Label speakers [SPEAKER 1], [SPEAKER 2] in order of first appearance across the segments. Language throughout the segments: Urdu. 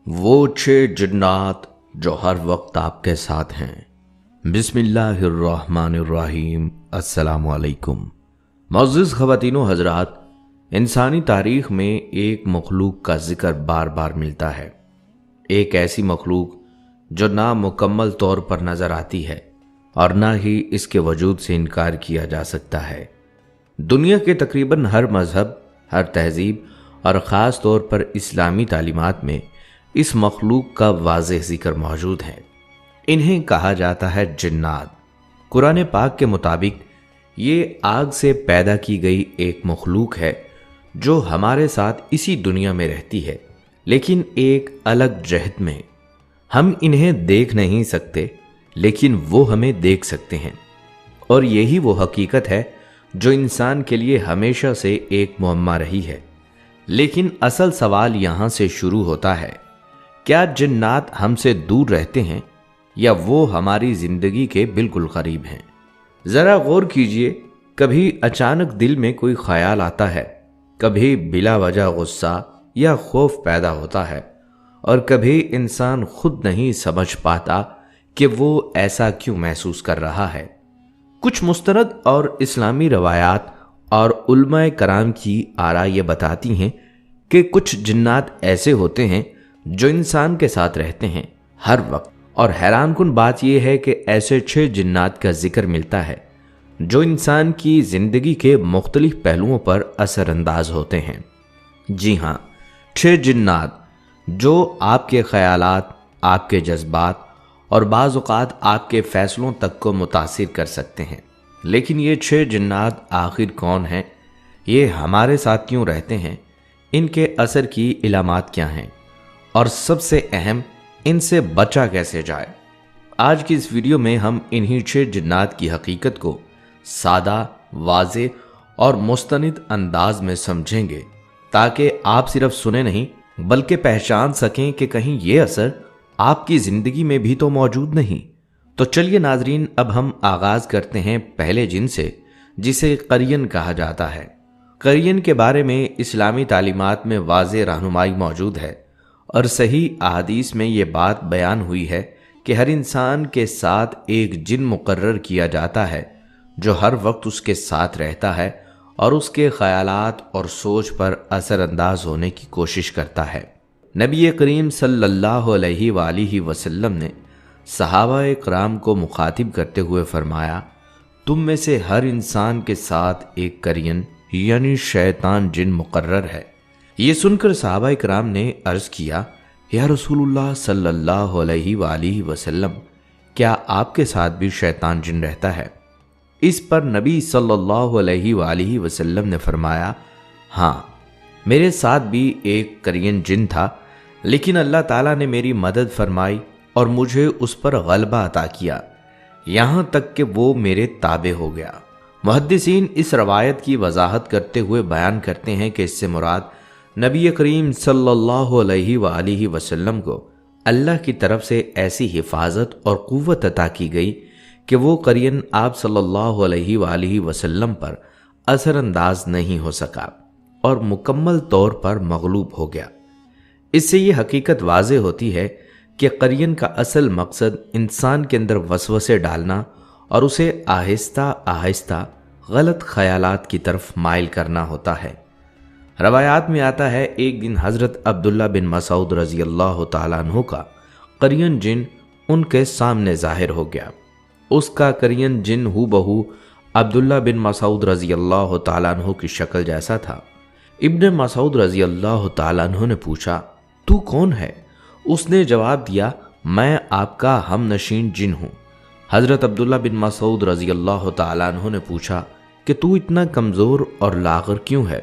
[SPEAKER 1] وہ 6 جنات جو ہر وقت آپ کے ساتھ ہیں۔ بسم اللہ الرحمن الرحیم۔ السلام علیکم۔ معزز خواتین و حضرات، انسانی تاریخ میں ایک مخلوق کا ذکر بار بار ملتا ہے، ایک ایسی مخلوق جو نہ مکمل طور پر نظر آتی ہے اور نہ ہی اس کے وجود سے انکار کیا جا سکتا ہے۔ دنیا کے تقریباً ہر مذہب، ہر تہذیب اور خاص طور پر اسلامی تعلیمات میں اس مخلوق کا واضح ذکر موجود ہے۔ انہیں کہا جاتا ہے جنات۔ قرآن پاک کے مطابق یہ آگ سے پیدا کی گئی ایک مخلوق ہے جو ہمارے ساتھ اسی دنیا میں رہتی ہے، لیکن ایک الگ جہت میں۔ ہم انہیں دیکھ نہیں سکتے، لیکن وہ ہمیں دیکھ سکتے ہیں، اور یہی وہ حقیقت ہے جو انسان کے لیے ہمیشہ سے ایک معمہ رہی ہے۔ لیکن اصل سوال یہاں سے شروع ہوتا ہے، کیا جنات ہم سے دور رہتے ہیں یا وہ ہماری زندگی کے بالکل قریب ہیں؟ ذرا غور کیجئے، کبھی اچانک دل میں کوئی خیال آتا ہے، کبھی بلا وجہ غصہ یا خوف پیدا ہوتا ہے، اور کبھی انسان خود نہیں سمجھ پاتا کہ وہ ایسا کیوں محسوس کر رہا ہے۔ کچھ مستند اور اسلامی روایات اور علماء کرام کی آراء یہ بتاتی ہیں کہ کچھ جنات ایسے ہوتے ہیں جو انسان کے ساتھ رہتے ہیں ہر وقت، اور حیران کن بات یہ ہے کہ ایسے 6 جنات کا ذکر ملتا ہے جو انسان کی زندگی کے مختلف پہلوؤں پر اثر انداز ہوتے ہیں۔ جی ہاں، 6 جنات جو آپ کے خیالات، آپ کے جذبات اور بعض اوقات آپ کے فیصلوں تک کو متاثر کر سکتے ہیں۔ لیکن یہ 6 جنات آخر کون ہیں؟ یہ ہمارے ساتھ کیوں رہتے ہیں؟ ان کے اثر کی علامات کیا ہیں؟ اور سب سے اہم، ان سے بچا کیسے جائے؟ آج کی اس ویڈیو میں ہم انہی 6 جنات کی حقیقت کو سادہ، واضح اور مستند انداز میں سمجھیں گے، تاکہ آپ صرف سنیں نہیں بلکہ پہچان سکیں کہ کہیں یہ اثر آپ کی زندگی میں بھی تو موجود نہیں۔ تو چلیے ناظرین، اب ہم آغاز کرتے ہیں پہلے جن سے، جسے قرین کہا جاتا ہے۔ قرین کے بارے میں اسلامی تعلیمات میں واضح رہنمائی موجود ہے، اور صحیح احادیث میں یہ بات بیان ہوئی ہے کہ ہر انسان کے ساتھ ایک جن مقرر کیا جاتا ہے جو ہر وقت اس کے ساتھ رہتا ہے اور اس کے خیالات اور سوچ پر اثر انداز ہونے کی کوشش کرتا ہے۔ نبی کریم صلی اللہ علیہ وآلہ وسلم نے صحابہ کرام کو مخاطب کرتے ہوئے فرمایا، تم میں سے ہر انسان کے ساتھ ایک قرین یعنی شیطان جن مقرر ہے۔ یہ سن کر صحابہ کرام نے عرض کیا، یا رسول اللہ صلی اللہ علیہ وآلہ وسلم، کیا آپ کے ساتھ بھی شیطان جن رہتا ہے؟ اس پر نبی صلی اللہ علیہ وآلہ وسلم نے فرمایا، ہاں، میرے ساتھ بھی ایک قرین جن تھا، لیکن اللہ تعالیٰ نے میری مدد فرمائی اور مجھے اس پر غلبہ عطا کیا، یہاں تک کہ وہ میرے تابع ہو گیا۔ محدثین اس روایت کی وضاحت کرتے ہوئے بیان کرتے ہیں کہ اس سے مراد نبی کریم صلی اللہ علیہ وآلہ وسلم کو اللہ کی طرف سے ایسی حفاظت اور قوت عطا کی گئی کہ وہ قرین آپ صلی اللہ علیہ وآلہ وسلم پر اثر انداز نہیں ہو سکا اور مکمل طور پر مغلوب ہو گیا۔ اس سے یہ حقیقت واضح ہوتی ہے کہ قرین کا اصل مقصد انسان کے اندر وسوسے ڈالنا اور اسے آہستہ آہستہ غلط خیالات کی طرف مائل کرنا ہوتا ہے۔ روایات میں آتا ہے، ایک دن حضرت عبداللہ بن مسعود رضی اللہ تعالیٰ عنہ کا قرین جن ان کے سامنے ظاہر ہو گیا۔ اس کا قرین جن ہو بہو عبداللہ بن مسعود رضی اللہ تعالیٰ عنہ کی شکل جیسا تھا۔ ابن مسعود رضی اللہ تعالیٰ عنہ نے پوچھا، تو کون ہے؟ اس نے جواب دیا، میں آپ کا ہم نشین جن ہوں۔ حضرت عبداللہ بن مسعود رضی اللہ تعالیٰ عنہ نے پوچھا کہ تو اتنا کمزور اور لاغر کیوں ہے؟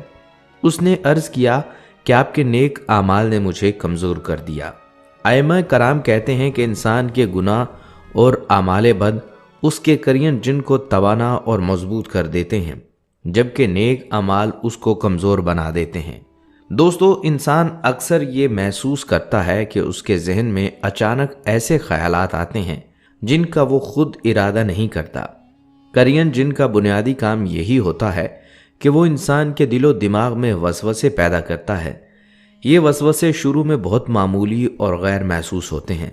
[SPEAKER 1] اس نے عرض کیا کہ آپ کے نیک اعمال نے مجھے کمزور کر دیا۔ ائمہ کرام کہتے ہیں کہ انسان کے گناہ اور اعمال بد اس کے قرین جن کو توانا اور مضبوط کر دیتے ہیں، جبکہ نیک اعمال اس کو کمزور بنا دیتے ہیں۔ دوستو، انسان اکثر یہ محسوس کرتا ہے کہ اس کے ذہن میں اچانک ایسے خیالات آتے ہیں جن کا وہ خود ارادہ نہیں کرتا۔ قرین جن کا بنیادی کام یہی ہوتا ہے کہ وہ انسان کے دل و دماغ میں وسوسے پیدا کرتا ہے۔ یہ وسوسے شروع میں بہت معمولی اور غیر محسوس ہوتے ہیں،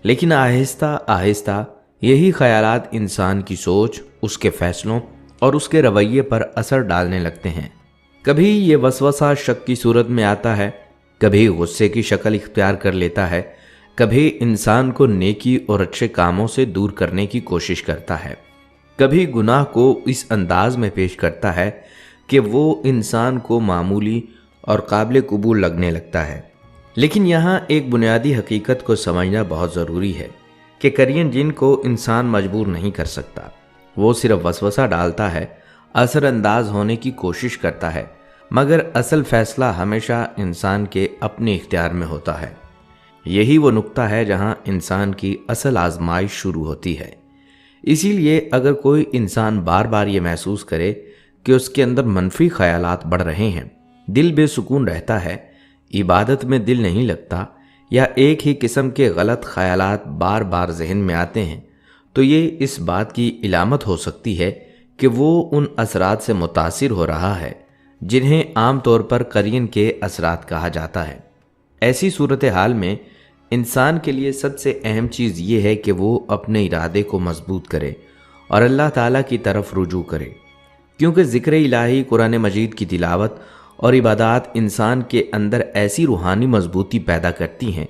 [SPEAKER 1] لیکن آہستہ آہستہ یہی خیالات انسان کی سوچ، اس کے فیصلوں اور اس کے رویے پر اثر ڈالنے لگتے ہیں۔ کبھی یہ وسوسہ شک کی صورت میں آتا ہے، کبھی غصے کی شکل اختیار کر لیتا ہے، کبھی انسان کو نیکی اور اچھے کاموں سے دور کرنے کی کوشش کرتا ہے، کبھی گناہ کو اس انداز میں پیش کرتا ہے کہ وہ انسان کو معمولی اور قابل قبول لگنے لگتا ہے۔ لیکن یہاں ایک بنیادی حقیقت کو سمجھنا بہت ضروری ہے کہ قرین جن کو انسان مجبور نہیں کر سکتا، وہ صرف وسوسہ ڈالتا ہے، اثر انداز ہونے کی کوشش کرتا ہے، مگر اصل فیصلہ ہمیشہ انسان کے اپنے اختیار میں ہوتا ہے۔ یہی وہ نقطہ ہے جہاں انسان کی اصل آزمائش شروع ہوتی ہے۔ اسی لیے اگر کوئی انسان بار بار یہ محسوس کرے کہ اس کے اندر منفی خیالات بڑھ رہے ہیں، دل بے سکون رہتا ہے، عبادت میں دل نہیں لگتا، یا ایک ہی قسم کے غلط خیالات بار بار ذہن میں آتے ہیں، تو یہ اس بات کی علامت ہو سکتی ہے کہ وہ ان اثرات سے متاثر ہو رہا ہے جنہیں عام طور پر قرین کے اثرات کہا جاتا ہے۔ ایسی صورتحال میں انسان کے لیے سب سے اہم چیز یہ ہے کہ وہ اپنے ارادے کو مضبوط کرے اور اللہ تعالیٰ کی طرف رجوع کرے، کیونکہ ذکر الہی، قرآن مجید کی تلاوت اور عبادات انسان کے اندر ایسی روحانی مضبوطی پیدا کرتی ہیں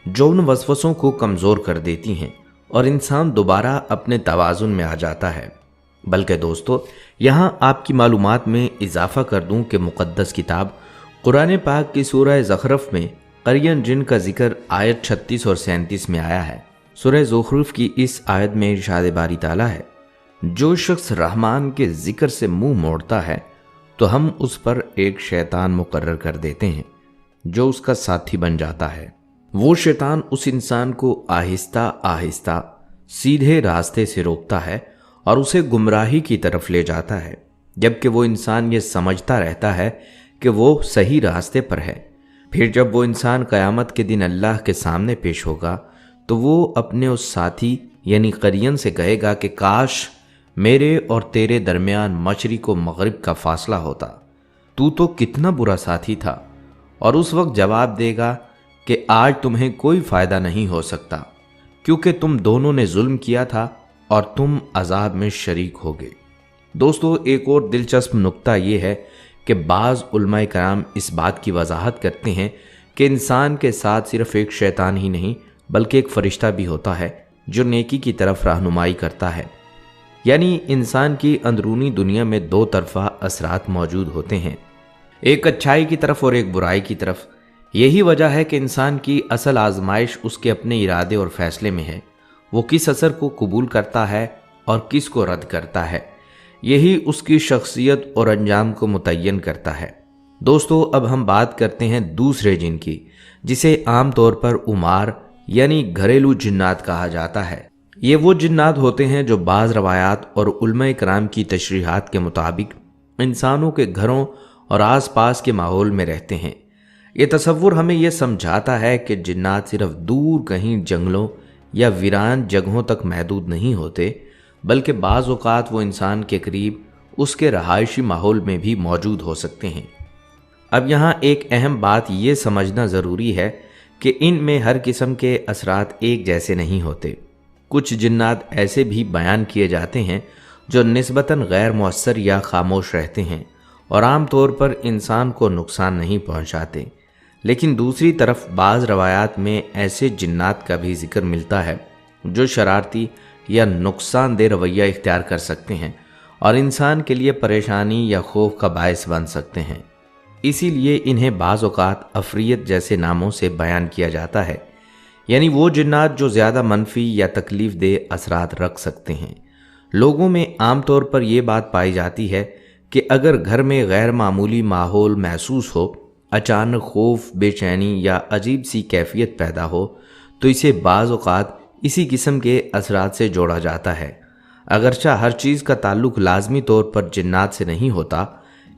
[SPEAKER 1] جو ان وسوسوں کو کمزور کر دیتی ہیں اور انسان دوبارہ اپنے توازن میں آ جاتا ہے۔ بلکہ دوستو، یہاں آپ کی معلومات میں اضافہ کر دوں کہ مقدس کتاب قرآن پاک کی سورہ زخرف میں قرین جن کا ذکر آیت 36 اور 37 میں آیا ہے۔ سورہ زخرف کی اس آیت میں ارشاد باری تعالیٰ ہے، جو شخص رحمان کے ذکر سے منہ موڑتا ہے تو ہم اس پر ایک شیطان مقرر کر دیتے ہیں جو اس کا ساتھی بن جاتا ہے۔ وہ شیطان اس انسان کو آہستہ آہستہ سیدھے راستے سے روکتا ہے اور اسے گمراہی کی طرف لے جاتا ہے، جبکہ وہ انسان یہ سمجھتا رہتا ہے کہ وہ صحیح راستے پر ہے۔ پھر جب وہ انسان قیامت کے دن اللہ کے سامنے پیش ہوگا تو وہ اپنے اس ساتھی یعنی قرین سے کہے گا کہ کاش میرے اور تیرے درمیان مشرق و مغرب کا فاصلہ ہوتا، تو کتنا برا ساتھی تھا، اور اس وقت جواب دے گا کہ آج تمہیں کوئی فائدہ نہیں ہو سکتا، کیونکہ تم دونوں نے ظلم کیا تھا اور تم عذاب میں شریک ہوگے۔ دوستو، ایک اور دلچسپ نقطہ یہ ہے کہ بعض علماء کرام اس بات کی وضاحت کرتے ہیں کہ انسان کے ساتھ صرف ایک شیطان ہی نہیں بلکہ ایک فرشتہ بھی ہوتا ہے جو نیکی کی طرف رہنمائی کرتا ہے، یعنی انسان کی اندرونی دنیا میں دو طرفہ اثرات موجود ہوتے ہیں، ایک اچھائی کی طرف اور ایک برائی کی طرف۔ یہی وجہ ہے کہ انسان کی اصل آزمائش اس کے اپنے ارادے اور فیصلے میں ہے، وہ کس اثر کو قبول کرتا ہے اور کس کو رد کرتا ہے، یہی اس کی شخصیت اور انجام کو متعین کرتا ہے۔ دوستو، اب ہم بات کرتے ہیں دوسرے جن کی، جسے عام طور پر عمار یعنی گھریلو جنات کہا جاتا ہے۔ یہ وہ جنات ہوتے ہیں جو بعض روایات اور علماء کرام کی تشریحات کے مطابق انسانوں کے گھروں اور آس پاس کے ماحول میں رہتے ہیں۔ یہ تصور ہمیں یہ سمجھاتا ہے کہ جنات صرف دور کہیں جنگلوں یا ویران جگہوں تک محدود نہیں ہوتے، بلکہ بعض اوقات وہ انسان کے قریب اس کے رہائشی ماحول میں بھی موجود ہو سکتے ہیں۔ اب یہاں ایک اہم بات یہ سمجھنا ضروری ہے کہ ان میں ہر قسم کے اثرات ایک جیسے نہیں ہوتے۔ کچھ جنات ایسے بھی بیان کیے جاتے ہیں جو نسبتاً غیر مؤثر یا خاموش رہتے ہیں اور عام طور پر انسان کو نقصان نہیں پہنچاتے، لیکن دوسری طرف بعض روایات میں ایسے جنات کا بھی ذکر ملتا ہے جو شرارتی یا نقصان دہ رویہ اختیار کر سکتے ہیں اور انسان کے لیے پریشانی یا خوف کا باعث بن سکتے ہیں۔ اسی لیے انہیں بعض اوقات عفریت جیسے ناموں سے بیان کیا جاتا ہے، یعنی وہ جنات جو زیادہ منفی یا تکلیف دہ اثرات رکھ سکتے ہیں۔ لوگوں میں عام طور پر یہ بات پائی جاتی ہے کہ اگر گھر میں غیر معمولی ماحول محسوس ہو، اچانک خوف، بے چینی یا عجیب سی کیفیت پیدا ہو، تو اسے بعض اوقات اسی قسم کے اثرات سے جوڑا جاتا ہے۔ اگرچہ ہر چیز کا تعلق لازمی طور پر جنات سے نہیں ہوتا،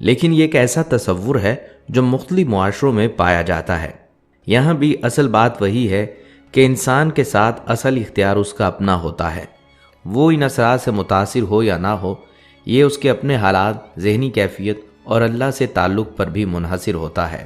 [SPEAKER 1] لیکن یہ ایک ایسا تصور ہے جو مختلف معاشروں میں پایا جاتا ہے۔ یہاں بھی اصل بات وہی ہے کہ انسان کے ساتھ اصل اختیار اس کا اپنا ہوتا ہے، وہ ان اثرات سے متاثر ہو یا نہ ہو، یہ اس کے اپنے حالات، ذہنی کیفیت اور اللہ سے تعلق پر بھی منحصر ہوتا ہے۔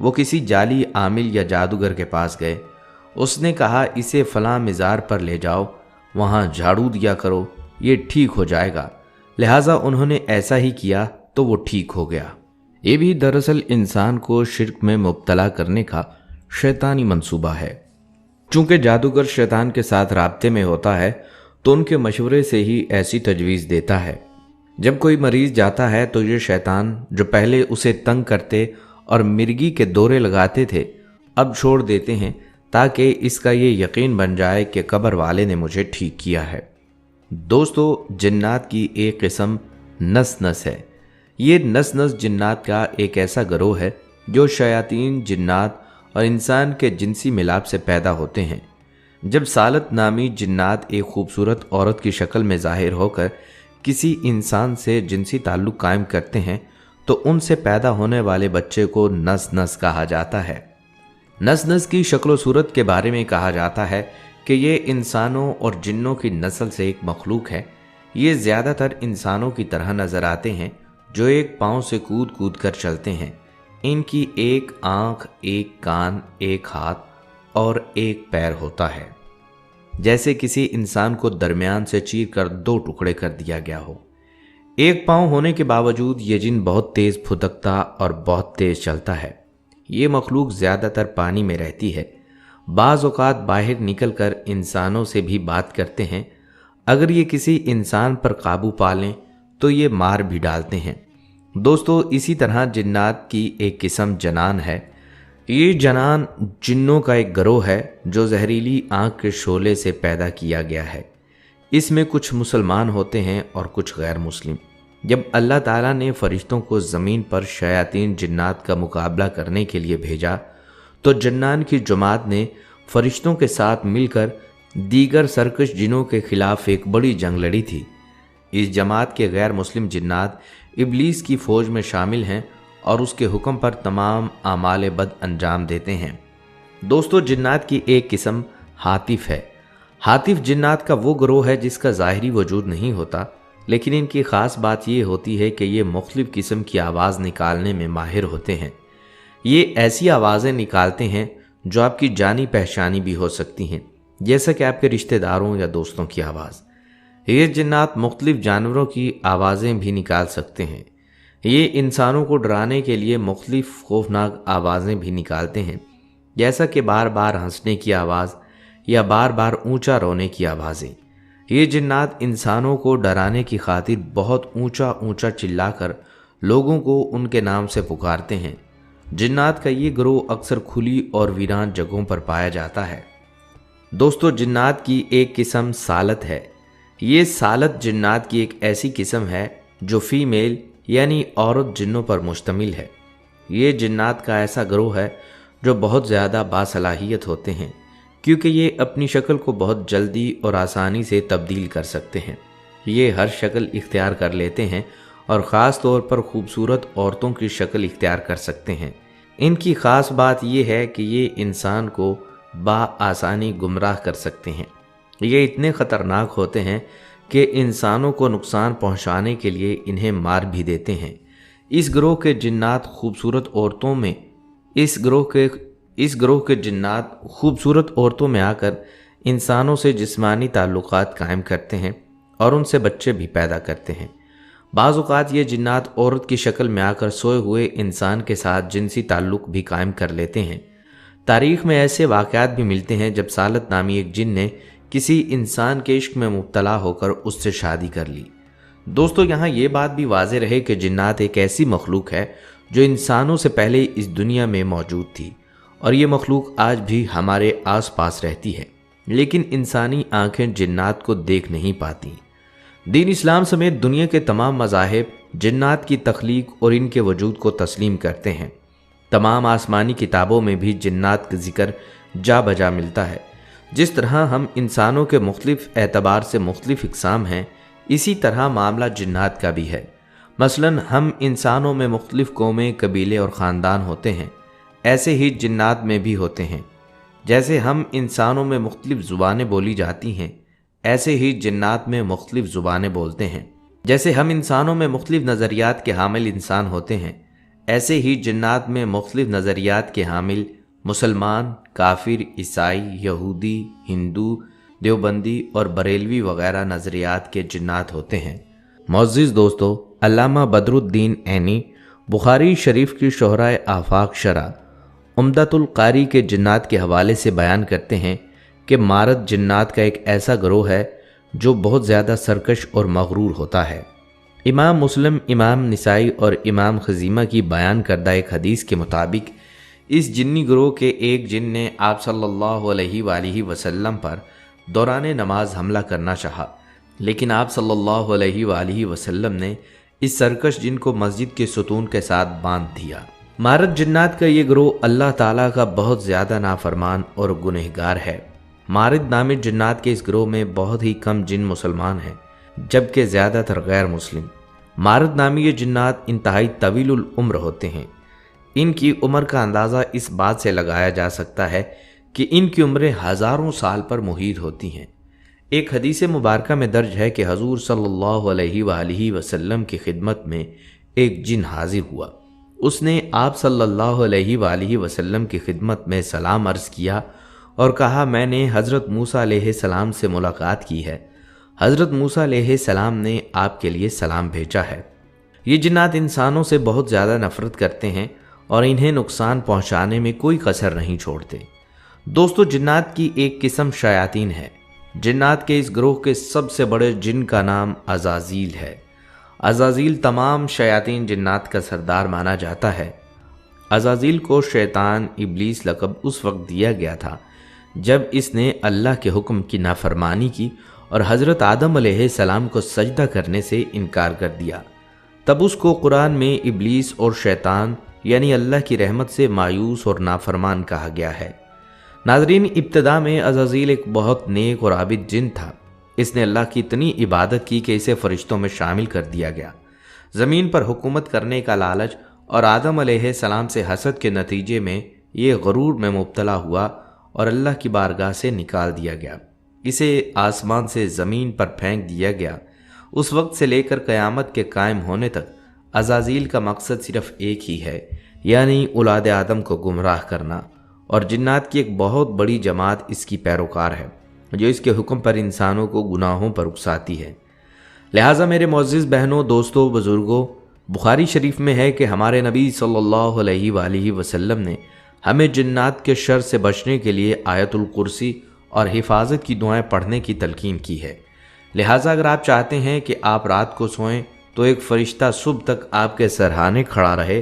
[SPEAKER 1] وہ کسی جعلی عامل یا جادوگر کے پاس گئے۔ اس نے کہا اسے فلاں مزار پر لے جاؤ، وہاں جھاڑو دیا کرو، یہ ٹھیک ہو جائے گا۔ لہٰذا انہوں نے ایسا ہی کیا تو وہ ٹھیک ہو گیا۔ یہ بھی دراصل انسان کو شرک میں مبتلا کرنے کا شیطانی منصوبہ ہے۔ چونکہ جادوگر شیطان کے ساتھ رابطے میں ہوتا ہے تو ان کے مشورے سے ہی ایسی تجویز دیتا ہے۔ جب کوئی مریض جاتا ہے تو یہ شیطان جو پہلے اسے تنگ کرتے اور مرگی کے دورے لگاتے تھے اب چھوڑ دیتے ہیں تاکہ اس کا یہ یقین بن جائے کہ قبر والے نے مجھے ٹھیک کیا ہے۔ دوستو، جنات کی ایک قسم نس نس ہے۔ یہ نس نس جنات کا ایک ایسا گروہ ہے جو شیاطین، جنات اور انسان کے جنسی ملاپ سے پیدا ہوتے ہیں۔ جب سالت نامی جنات ایک خوبصورت عورت کی شکل میں ظاہر ہو کر کسی انسان سے جنسی تعلق قائم کرتے ہیں تو ان سے پیدا ہونے والے بچے کو نس نس کہا جاتا ہے۔ نس نس کی شکل و صورت کے بارے میں کہا جاتا ہے کہ یہ انسانوں اور جنوں کی نسل سے ایک مخلوق ہے۔ یہ زیادہ تر انسانوں کی طرح نظر آتے ہیں جو ایک پاؤں سے کود کود کر چلتے ہیں۔ ان کی ایک آنکھ، ایک کان، ایک ہاتھ اور ایک پیر ہوتا ہے، جیسے کسی انسان کو درمیان سے چیر کر دو ٹکڑے کر دیا گیا ہو۔ ایک پاؤں ہونے کے باوجود یہ جن بہت تیز پھدکتا اور بہت تیز چلتا ہے۔ یہ مخلوق زیادہ تر پانی میں رہتی ہے۔ بعض اوقات باہر نکل کر انسانوں سے بھی بات کرتے ہیں۔ اگر یہ کسی انسان پر قابو پا لیں تو یہ مار بھی ڈالتے ہیں۔ دوستو، اسی طرح جنات کی ایک قسم جنان ہے۔ یہ جنان جنوں کا ایک گروہ ہے جو زہریلی آنکھ کے شعلے سے پیدا کیا گیا ہے۔ اس میں کچھ مسلمان ہوتے ہیں اور کچھ غیر مسلم۔ جب اللہ تعالیٰ نے فرشتوں کو زمین پر شیاطین جنات کا مقابلہ کرنے کے لیے بھیجا تو جنان کی جماعت نے فرشتوں کے ساتھ مل کر دیگر سرکش جنوں کے خلاف ایک بڑی جنگ لڑی تھی۔ اس جماعت کے غیر مسلم جنات ابلیس کی فوج میں شامل ہیں اور اس کے حکم پر تمام اعمال بد انجام دیتے ہیں۔ دوستو، جنات کی ایک قسم حاطف ہے۔ حاطف جنات کا وہ گروہ ہے جس کا ظاہری وجود نہیں ہوتا، لیکن ان کی خاص بات یہ ہوتی ہے کہ یہ مختلف قسم کی آواز نکالنے میں ماہر ہوتے ہیں۔ یہ ایسی آوازیں نکالتے ہیں جو آپ کی جانی پہچانی بھی ہو سکتی ہیں، جیسا کہ آپ کے رشتہ داروں یا دوستوں کی آواز۔ یہ جنات مختلف جانوروں کی آوازیں بھی نکال سکتے ہیں۔ یہ انسانوں کو ڈرانے کے لیے مختلف خوفناک آوازیں بھی نکالتے ہیں، جیسا کہ بار بار ہنسنے کی آواز یا بار بار اونچا رونے کی آوازیں۔ یہ جنات انسانوں کو ڈرانے کی خاطر بہت اونچا اونچا چلا کر لوگوں کو ان کے نام سے پکارتے ہیں۔ جنات کا یہ گروہ اکثر کھلی اور ویران جگہوں پر پایا جاتا ہے۔ دوستو، جنات کی ایک قسم سالت ہے۔ یہ سالت جنات کی ایک ایسی قسم ہے جو فیمیل یعنی عورت جنوں پر مشتمل ہے۔ یہ جنات کا ایسا گروہ ہے جو بہت زیادہ باصلاحیت ہوتے ہیں، کیونکہ یہ اپنی شکل کو بہت جلدی اور آسانی سے تبدیل کر سکتے ہیں۔ یہ ہر شکل اختیار کر لیتے ہیں اور خاص طور پر خوبصورت عورتوں کی شکل اختیار کر سکتے ہیں۔ ان کی خاص بات یہ ہے کہ یہ انسان کو بآسانی گمراہ کر سکتے ہیں۔ یہ اتنے خطرناک ہوتے ہیں کہ انسانوں کو نقصان پہنچانے کے لیے انہیں مار بھی دیتے ہیں۔ اس گروہ کے جنات خوبصورت عورتوں میں آ کر انسانوں سے جسمانی تعلقات قائم کرتے ہیں اور ان سے بچے بھی پیدا کرتے ہیں۔ بعض اوقات یہ جنات عورت کی شکل میں آ کر سوئے ہوئے انسان کے ساتھ جنسی تعلق بھی قائم کر لیتے ہیں۔ تاریخ میں ایسے واقعات بھی ملتے ہیں جب سالت نامی ایک جن نے کسی انسان کے عشق میں مبتلا ہو کر اس سے شادی کر لی۔ دوستو، یہاں یہ بات بھی واضح رہے کہ جنات ایک ایسی مخلوق ہے جو انسانوں سے پہلے اس دنیا میں موجود تھی، اور یہ مخلوق آج بھی ہمارے آس پاس رہتی ہے، لیکن انسانی آنکھیں جنات کو دیکھ نہیں پاتی۔ دین اسلام سمیت دنیا کے تمام مذاہب جنات کی تخلیق اور ان کے وجود کو تسلیم کرتے ہیں۔ تمام آسمانی کتابوں میں بھی جنات کا ذکر جا بجا ملتا ہے۔ جس طرح ہم انسانوں کے مختلف اعتبار سے مختلف اقسام ہیں، اسی طرح معاملہ جنات کا بھی ہے۔ مثلاً ہم انسانوں میں مختلف قومیں، قبیلے اور خاندان ہوتے ہیں، ایسے ہی جنات میں بھی ہوتے ہیں۔ جیسے ہم انسانوں میں مختلف زبانیں بولی جاتی ہیں، ایسے ہی جنات میں مختلف زبانیں بولتے ہیں۔ جیسے ہم انسانوں میں مختلف نظریات کے حامل انسان ہوتے ہیں، ایسے ہی جنات میں مختلف نظریات کے حامل مسلمان، کافر، عیسائی، یہودی، ہندو، دیوبندی اور بریلوی وغیرہ نظریات کے جنات ہوتے ہیں۔ معزز دوستو، علامہ بدر الدین عینی بخاری شریف کی شہرائے آفاق شرح عمدۃ القاری کے جنات کے حوالے سے بیان کرتے ہیں کہ مارد جنات کا ایک ایسا گروہ ہے جو بہت زیادہ سرکش اور مغرور ہوتا ہے۔ امام مسلم، امام نسائی اور امام خزیمہ کی بیان کردہ ایک حدیث کے مطابق اس جنی گروہ کے ایک جن نے آپ صلی اللہ علیہ وآلہ وسلم پر دوران نماز حملہ کرنا چاہا، لیکن آپ صلی اللہ علیہ وآلہ وسلم نے اس سرکش جن کو مسجد کے ستون کے ساتھ باندھ دیا۔ مارد جنات کا یہ گروہ اللہ تعالیٰ کا بہت زیادہ نافرمان اور گنہگار ہے۔ مارد نامی جنات کے اس گروہ میں بہت ہی کم جن مسلمان ہیں، جبکہ زیادہ تر غیر مسلم۔ مارد نامی یہ جنات انتہائی طویل العمر ہوتے ہیں۔ ان کی عمر کا اندازہ اس بات سے لگایا جا سکتا ہے کہ ان کی عمریں ہزاروں سال پر محیط ہوتی ہیں۔ ایک حدیث مبارکہ میں درج ہے کہ حضور صلی اللہ علیہ وآلہ وسلم کی خدمت میں ایک جن حاضر ہوا۔ اس نے آپ صلی اللہ علیہ وآلہ وسلم کی خدمت میں سلام عرض کیا اور کہا، میں نے حضرت موسیٰ علیہ السلام سے ملاقات کی ہے۔ حضرت موسیٰ علیہ السلام نے آپ کے لیے سلام بھیجا ہے۔ یہ جنات انسانوں سے بہت زیادہ نفرت کرتے ہیں اور انہیں نقصان پہنچانے میں کوئی کسر نہیں چھوڑتے۔ دوستو، جنات کی ایک قسم شیاطین ہے۔ جنات کے اس گروہ کے سب سے بڑے جن کا نام عزازیل ہے۔ عزازیل تمام شیاطین جنات کا سردار مانا جاتا ہے۔ عزازیل کو شیطان ابلیس لقب اس وقت دیا گیا تھا جب اس نے اللہ کے حکم کی نافرمانی کی اور حضرت آدم علیہ السلام کو سجدہ کرنے سے انکار کر دیا۔ تب اس کو قرآن میں ابلیس اور شیطان یعنی اللہ کی رحمت سے مایوس اور نافرمان کہا گیا ہے۔ ناظرین، ابتدا میں عزازیل ایک بہت نیک اور عابد جن تھا۔ اس نے اللہ کی اتنی عبادت کی کہ اسے فرشتوں میں شامل کر دیا گیا۔ زمین پر حکومت کرنے کا لالچ اور آدم علیہ السلام سے حسد کے نتیجے میں یہ غرور میں مبتلا ہوا اور اللہ کی بارگاہ سے نکال دیا گیا۔ اسے آسمان سے زمین پر پھینک دیا گیا۔ اس وقت سے لے کر قیامت کے قائم ہونے تک عزازیل کا مقصد صرف ایک ہی ہے، یعنی اولاد آدم کو گمراہ کرنا، اور جنات کی ایک بہت بڑی جماعت اس کی پیروکار ہے جو اس کے حکم پر انسانوں کو گناہوں پر اکساتی ہے۔ لہٰذا میرے معزز بہنوں، دوستوں، بزرگوں، بخاری شریف میں ہے کہ ہمارے نبی صلی اللہ علیہ وآلہ وسلم نے ہمیں جنات کے شر سے بچنے کے لیے آیت الکرسی اور حفاظت کی دعائیں پڑھنے کی تلقین کی ہے۔ لہٰذا اگر آپ چاہتے ہیں کہ آپ رات کو سوئیں تو ایک فرشتہ صبح تک آپ کے سرہانے کھڑا رہے،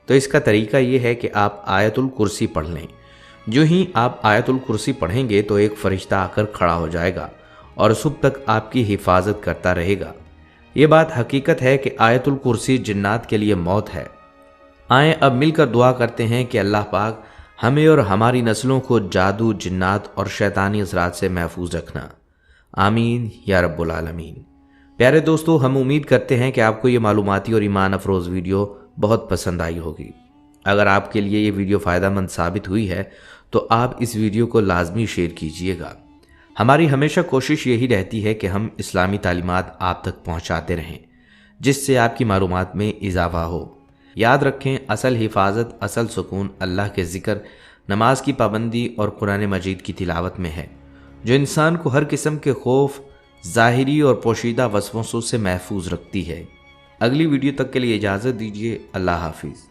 [SPEAKER 1] تو اس کا طریقہ یہ ہے کہ آپ آیت الکرسی پڑھ لیں۔ جو ہی آپ آیت الکرسی پڑھیں گے تو ایک فرشتہ آ کر کھڑا ہو جائے گا اور صبح تک آپ کی حفاظت کرتا رہے گا۔ یہ بات حقیقت ہے کہ آیت الکرسی جنات کے لیے موت ہے۔ آئیں اب مل کر دعا کرتے ہیں کہ اللہ پاک ہمیں اور ہماری نسلوں کو جادو، جنات اور شیطانی اثرات سے محفوظ رکھنا۔ آمین یا رب العالمین۔ پیارے دوستو، ہم امید کرتے ہیں کہ آپ کو یہ معلوماتی اور ایمان افروز ویڈیو بہت پسند آئی ہوگی۔ اگر آپ کے لیے یہ ویڈیو فائدہ مند ثابت ہوئی ہے تو آپ اس ویڈیو کو لازمی شیئر کیجئے گا۔ ہماری ہمیشہ کوشش یہی رہتی ہے کہ ہم اسلامی تعلیمات آپ تک پہنچاتے رہیں، جس سے آپ کی معلومات میں اضافہ ہو۔ یاد رکھیں، اصل حفاظت، اصل سکون اللہ کے ذکر، نماز کی پابندی اور قرآن مجید کی تلاوت میں ہے، جو انسان کو ہر قسم کے خوف، ظاہری اور پوشیدہ وسوسوں سے محفوظ رکھتی ہے۔ اگلی ویڈیو تک کے لیے اجازت دیجیے۔ اللہ حافظ۔